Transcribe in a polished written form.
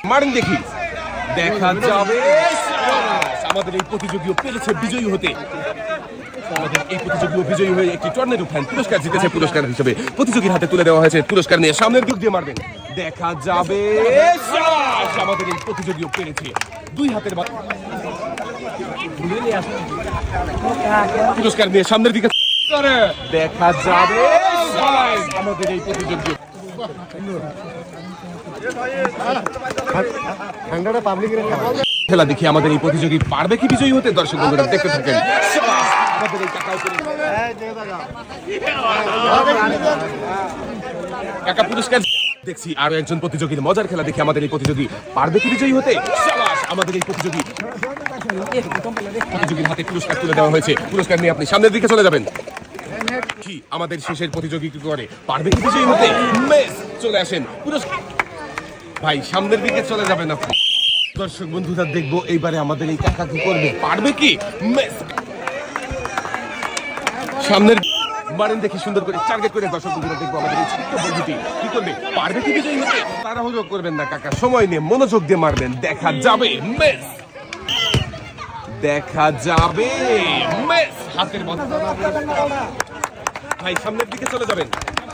মারেন দেখি, দেখা যাবে। আমাদের এই প্রতিযোগীও পেরেছে বিজয়ী হতে। আমাদের এই প্রতিযোগী বিজয়ী হয়ে একটি টর্নেডো ফ্যান পুরস্কার জিতেছে। পুরস্কার হিসেবে প্রতিযোগীর হাতে তুলে দেওয়া হয়েছে। পুরস্কার নিয়ে সামনের দিক দিয়ে মারবেন, দেখা যাবে। আমাদের এই প্রতিযোগীও পেরেছে 2 হাতের পুরস্কার নিয়ে সামনের দিকে, দেখা যাবে। আমাদের এই প্রতিযোগী খেলা দেখি আমাদের এই প্রতিযোগী পারবে কি বিজয়ী হতে? দর্শক বন্ধুরা দেখতে থাকেন। আমাদের এই টাকা পুরস্কার দেখছি। আরো একজন প্রতিযোগীর মজার খেলা দেখি আমাদের এই প্রতিযোগী পারবে কি বিজয়ী হতে? আমাদের এই প্রতিযোগীর হাতে পুরস্কার তুলে দেওয়া হয়েছে। পুরস্কার নিয়ে আপনি সামনের দিকে চলে যাবেন। কি আমাদের শেষের প্রতিযোগী কি করে, পারবে কি বিজয়ী হতে? চলে আসেন পুরস্কার ভাই, সামনের দিকে চলে যাবেন আপনি। দর্শক বন্ধুরা দেখবো এইবারে আমাদের এই কাকা কি করবে, পারবে কি? সামনের মারেন দেখি সুন্দর করে টার্গেট করে। দর্শক বন্ধুরা দেখবো আমাদের এই ছোট্ট বন্ধুটি কি করবে, পারবে কি বিজয়ী হতে? তাড়াহুড়ো করবেন না কাকা, সময় নিয়ে মনোযোগ দিয়ে মারবেন, দেখা যাবে। দেখা যাবে। হাতের ভাই সামনের দিকে চলে যাবেন।